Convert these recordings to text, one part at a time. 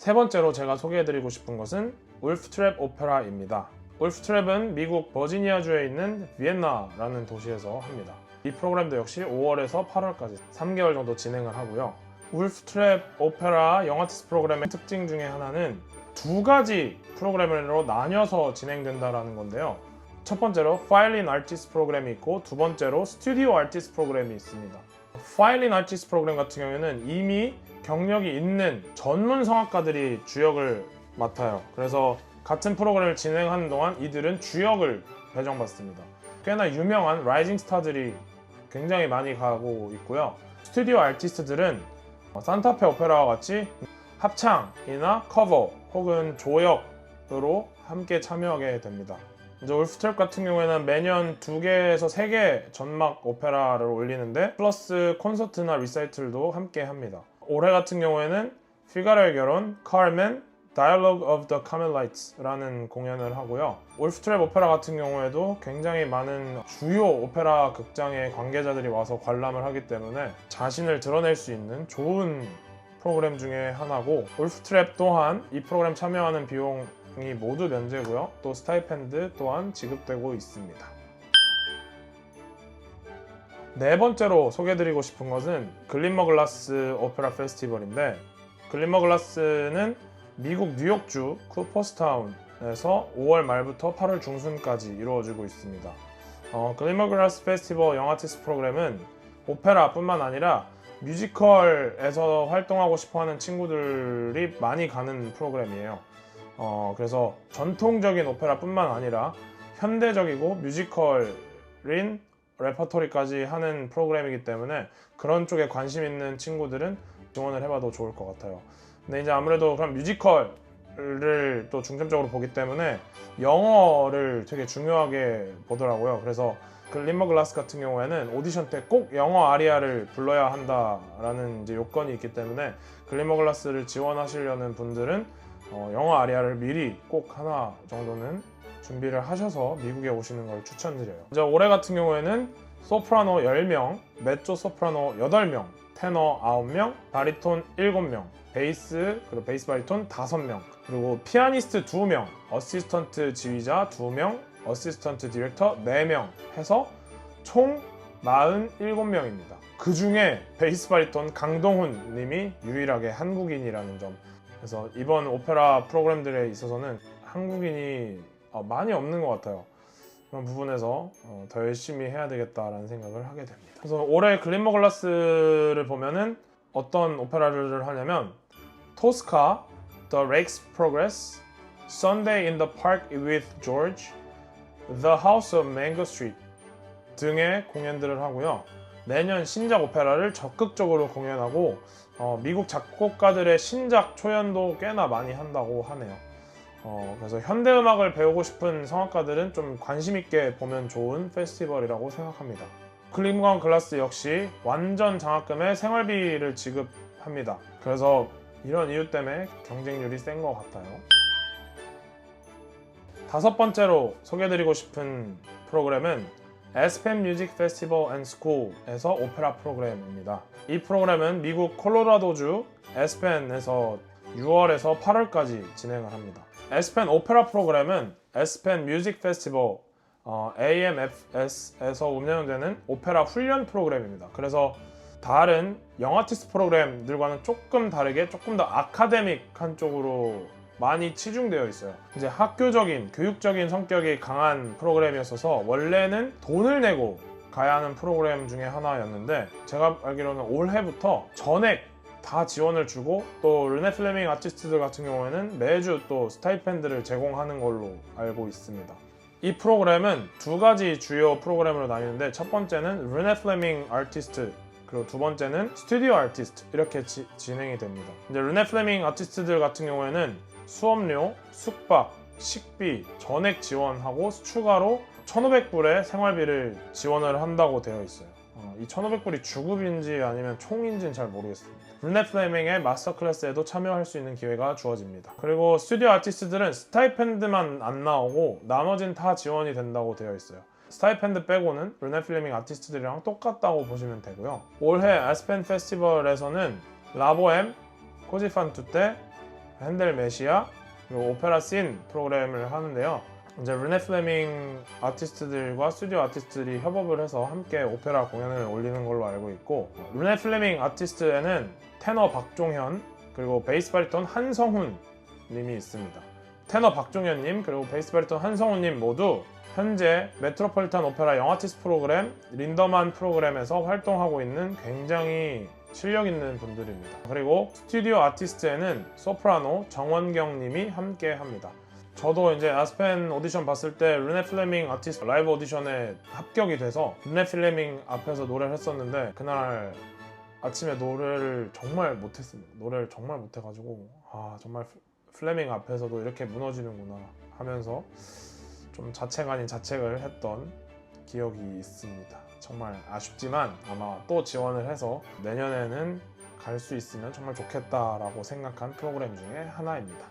세 번째로 제가 소개해드리고 싶은 것은 울프트랩 오페라입니다. 울프트랩은 미국 버지니아주에 있는 비엔나라는 도시에서 합니다. 이 프로그램도 역시 5월에서 8월까지 3개월 정도 진행을 하고요. 울프트랩 오페라 영아티스트 프로그램의 특징 중에 하나는 두 가지 프로그램으로 나뉘어서 진행된다는 건데요. 첫 번째로 파이올린 아티스트 프로그램이 있고 두 번째로 스튜디오 아티스트 프로그램이 있습니다. 파이올린 아티스트 프로그램 같은 경우에는 이미 경력이 있는 전문 성악가들이 주역을 맡아요. 그래서 같은 프로그램을 진행하는 동안 이들은 주역을 배정받습니다. 꽤나 유명한 라이징 스타들이 굉장히 많이 가고 있고요. 스튜디오 아티스트들은 산타페 오페라와 같이 합창이나 커버 혹은 조역으로 함께 참여하게 됩니다. 이제 울프트랩 같은 경우에는 매년 2개에서 3개 전막 오페라를 올리는데 플러스 콘서트나 리사이틀도 함께 합니다. 올해 같은 경우에는 피가로의 결혼, 카르멘, Dialogue of the Carmelites 라는 공연을 하고요. 울프트랩 오페라 같은 경우에도 굉장히 많은 주요 오페라 극장의 관계자들이 와서 관람을 하기 때문에 자신을 드러낼 수 있는 좋은 프로그램 중에 하나고, 울프트랩 또한 이 프로그램 참여하는 비용이 모두 면제고요. 또 스타이펜드 또한 지급되고 있습니다. 네 번째로 소개해드리고 싶은 것은 글린머 글라스 오페라 페스티벌인데, 글린머 글라스는 미국 뉴욕주 쿠퍼스타운에서 5월 말부터 8월 중순까지 이루어지고 있습니다. 글린머 글라스 페스티벌 영아티스트 프로그램은 오페라뿐만 아니라 뮤지컬에서 활동하고 싶어하는 친구들이 많이 가는 프로그램이에요. 그래서 전통적인 오페라뿐만 아니라 현대적이고 뮤지컬인 레퍼토리까지 하는 프로그램이기 때문에 그런 쪽에 관심 있는 친구들은 지원을 해봐도 좋을 것 같아요. 근데 이제 아무래도 그런 뮤지컬을 또 중점적으로 보기 때문에 영어를 되게 중요하게 보더라고요. 그래서 글린머 글라스 같은 경우에는 오디션 때 꼭 영어 아리아를 불러야 한다라는 이제 요건이 있기 때문에 글린머 글라스를 지원하시려는 분들은 영어 아리아를 미리 꼭 하나 정도는 준비를 하셔서 미국에 오시는 걸 추천드려요. 이제 올해 같은 경우에는 소프라노 10명, 메조 소프라노 8명, 테너 9명, 바리톤 7명, 베이스, 그리고 베이스 바리톤 5명, 그리고 피아니스트 2명, 어시스턴트 지휘자 2명, 어시스턴트 디렉터 4명 해서 총 47명입니다. 그 중에 베이스 바리톤 강동훈 님이 유일하게 한국인이라는 점. 그래서 이번 오페라 프로그램들에 있어서는 한국인이 많이 없는 것 같아요. 그런 부분에서 더 열심히 해야 되겠다라는 생각을 하게 됩니다. 그래서 올해 글린머 글라스를 보면은 어떤 오페라를 하냐면 토스카, The Rake's Progress, Sunday in the Park with George, The House of Mango Street 등의 공연들을 하고요. 매년 신작 오페라를 적극적으로 공연하고 미국 작곡가들의 신작 초연도 꽤나 많이 한다고 하네요. 그래서 현대음악을 배우고 싶은 성악가들은 좀 관심 있게 보면 좋은 페스티벌이라고 생각합니다. 글린머 글라스 역시 완전 장학금에 생활비를 지급합니다. 그래서 이런 이유 때문에 경쟁률이 센 것 같아요. 다섯 번째로 소개해드리고 싶은 프로그램은 에스펜 뮤직 페스티벌 앤 스쿨에서 오페라 프로그램입니다. 이 프로그램은 미국 콜로라도주 에스펜에서 6월에서 8월까지 진행을 합니다. 에스펜 오페라 프로그램은 에스펜 뮤직 페스티벌 AMFS에서 운영되는 오페라 훈련 프로그램입니다. 그래서 다른 영아티스트 프로그램들과는 조금 다르게 조금 더 아카데믹한 쪽으로 많이 치중되어 있어요. 이제 학교적인, 교육적인 성격이 강한 프로그램이었어서 원래는 돈을 내고 가야 하는 프로그램 중에 하나였는데, 제가 알기로는 올해부터 전액 다 지원을 주고, 또 르네 플레밍 아티스트들 같은 경우에는 매주 또 스타이펜드를 제공하는 걸로 알고 있습니다. 이 프로그램은 두 가지 주요 프로그램으로 나뉘는데, 첫 번째는 르네 플레밍 아티스트, 그리고 두 번째는 스튜디오 아티스트, 이렇게 진행이 됩니다. 이제 르네 플레밍 아티스트들 같은 경우에는 수업료, 숙박, 식비 전액 지원하고 추가로 1,500불의 생활비를 지원을 한다고 되어 있어요. 이 1,500불이 주급인지 아니면 총인지는 잘 모르겠습니다. 르네 플레밍의 마스터 클래스에도 참여할 수 있는 기회가 주어집니다. 그리고 스튜디오 아티스트들은 스타이펜드만 안 나오고 나머진 다 지원이 된다고 되어 있어요. 스타이펜드 빼고는 르네 플레밍 아티스트들이랑 똑같다고 보시면 되고요. 올해 에스펜 페스티벌에서는 라보엠, 코지판투 때, 핸델 메시아 그리고 오페라 씬 프로그램을 하는데요. 이제 르네 플레밍 아티스트들과 스튜디오 아티스트들이 협업을 해서 함께 오페라 공연을 올리는 걸로 알고 있고, 르네 플레밍 아티스트에는 테너 박종현 그리고 베이스 바리톤 한성훈 님이 있습니다. 테너 박종현 님 그리고 베이스 바리톤 한성훈 님 모두 현재 메트로폴리탄 오페라 영아티스트 프로그램 린더만 프로그램에서 활동하고 있는 굉장히 실력 있는 분들입니다. 그리고 스튜디오 아티스트에는 소프라노 정원경 님이 함께 합니다. 저도 이제 아스펜 오디션 봤을 때 르네 플레밍 아티스트 라이브 오디션에 합격이 돼서 르네 플레밍 앞에서 노래를 했었는데, 그날 아침에 노래를 정말 못했습니다. 노래를 정말 못해가지고 정말 플레밍 앞에서도 이렇게 무너지는구나 하면서 좀 자책 아닌 자책을 했던 기억이 있습니다. 정말 아쉽지만 아마 또 지원을 해서 내년에는 갈 수 있으면 정말 좋겠다라고 생각한 프로그램 중에 하나입니다.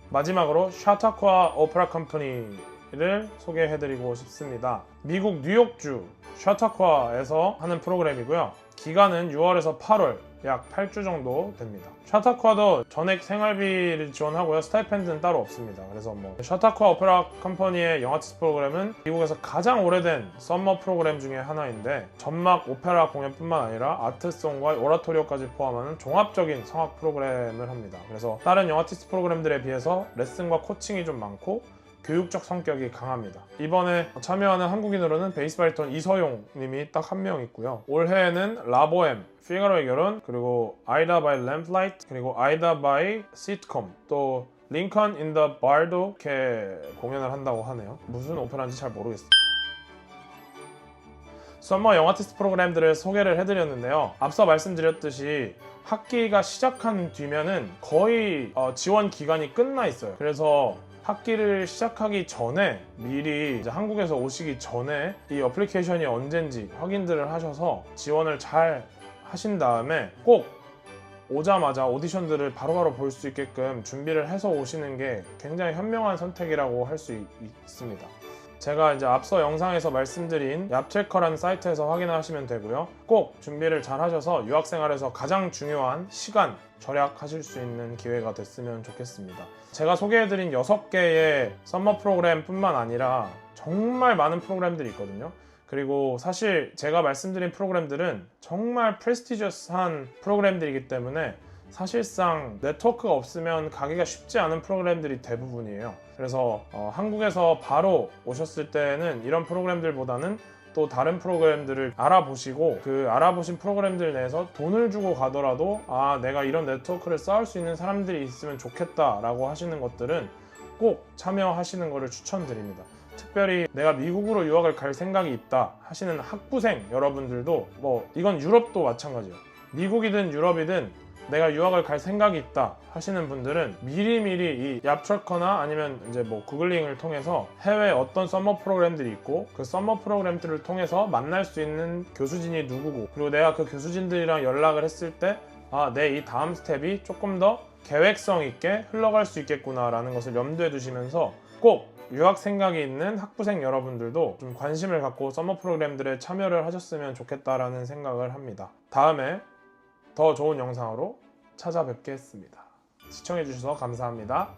마지막으로 샤타쿠아 오페라 컴퍼니를 소개해드리고 싶습니다. 미국 뉴욕주 샤타쿠아에서 하는 프로그램이고요. 기간은 6월에서 8월, 약 8주 정도 됩니다. 샤타쿠아도 전액 생활비를 지원하고요. 스타이펜드는 따로 없습니다. 그래서 샤타쿠아 오페라 컴퍼니의 영아티스트 프로그램은 미국에서 가장 오래된 썸머 프로그램 중에 하나인데, 전막 오페라 공연뿐만 아니라 아트송과 오라토리오까지 포함하는 종합적인 성악 프로그램을 합니다. 그래서 다른 영아티스트 프로그램들에 비해서 레슨과 코칭이 좀 많고 교육적 성격이 강합니다. 이번에 참여하는 한국인으로는 베이스 바리톤 이서용 님이 딱 한 명 있고요. 올해에는 라보엠, 피가로의 결혼, 그리고 아이다 바이 램플라이트, 그리고 아이다 바이 시트콤, 또 링컨 인 더 바도 이렇게 공연을 한다고 하네요. 무슨 오페라인지 잘 모르겠어요. 썸머 영아티스트 프로그램들을 소개를 해드렸는데요. 앞서 말씀드렸듯이 학기가 시작한 뒤면은 거의 지원 기간이 끝나 있어요. 그래서 학기를 시작하기 전에 미리 이제 한국에서 오시기 전에 이 어플리케이션이 언젠지 확인들을 하셔서 지원을 잘 하신 다음에 꼭 오자마자 오디션들을 바로바로 볼 수 있게끔 준비를 해서 오시는 게 굉장히 현명한 선택이라고 할 수 있습니다. 제가 이제 앞서 영상에서 말씀드린 얍체커라는 사이트에서 확인하시면 되고요. 꼭 준비를 잘 하셔서 유학생활에서 가장 중요한 시간 절약하실 수 있는 기회가 됐으면 좋겠습니다. 제가 소개해드린 6개의 썸머 프로그램 뿐만 아니라 정말 많은 프로그램들이 있거든요. 그리고 사실 제가 말씀드린 프로그램들은 정말 프레스티저스한 프로그램들이기 때문에 사실상 네트워크가 없으면 가기가 쉽지 않은 프로그램들이 대부분이에요. 그래서 한국에서 바로 오셨을 때는 이런 프로그램들보다는 또 다른 프로그램들을 알아보시고, 그 알아보신 프로그램들 내에서 돈을 주고 가더라도 내가 이런 네트워크를 쌓을 수 있는 사람들이 있으면 좋겠다 라고 하시는 것들은 꼭 참여하시는 것을 추천드립니다. 특별히 내가 미국으로 유학을 갈 생각이 있다 하시는 학부생 여러분들도, 이건 유럽도 마찬가지예요. 미국이든 유럽이든 내가 유학을 갈 생각이 있다 하시는 분들은 미리미리 이 얍트래커나 아니면 이제 구글링을 통해서 해외 어떤 썸머 프로그램들이 있고 그 썸머 프로그램들을 통해서 만날 수 있는 교수진이 누구고, 그리고 내가 그 교수진들이랑 연락을 했을 때 내 이 다음 스텝이 조금 더 계획성 있게 흘러갈 수 있겠구나 라는 것을 염두에 두시면서 꼭 유학 생각이 있는 학부생 여러분들도 좀 관심을 갖고 썸머 프로그램들에 참여를 하셨으면 좋겠다라는 생각을 합니다. 다음에 더 좋은 영상으로 찾아뵙겠습니다. 시청해주셔서 감사합니다.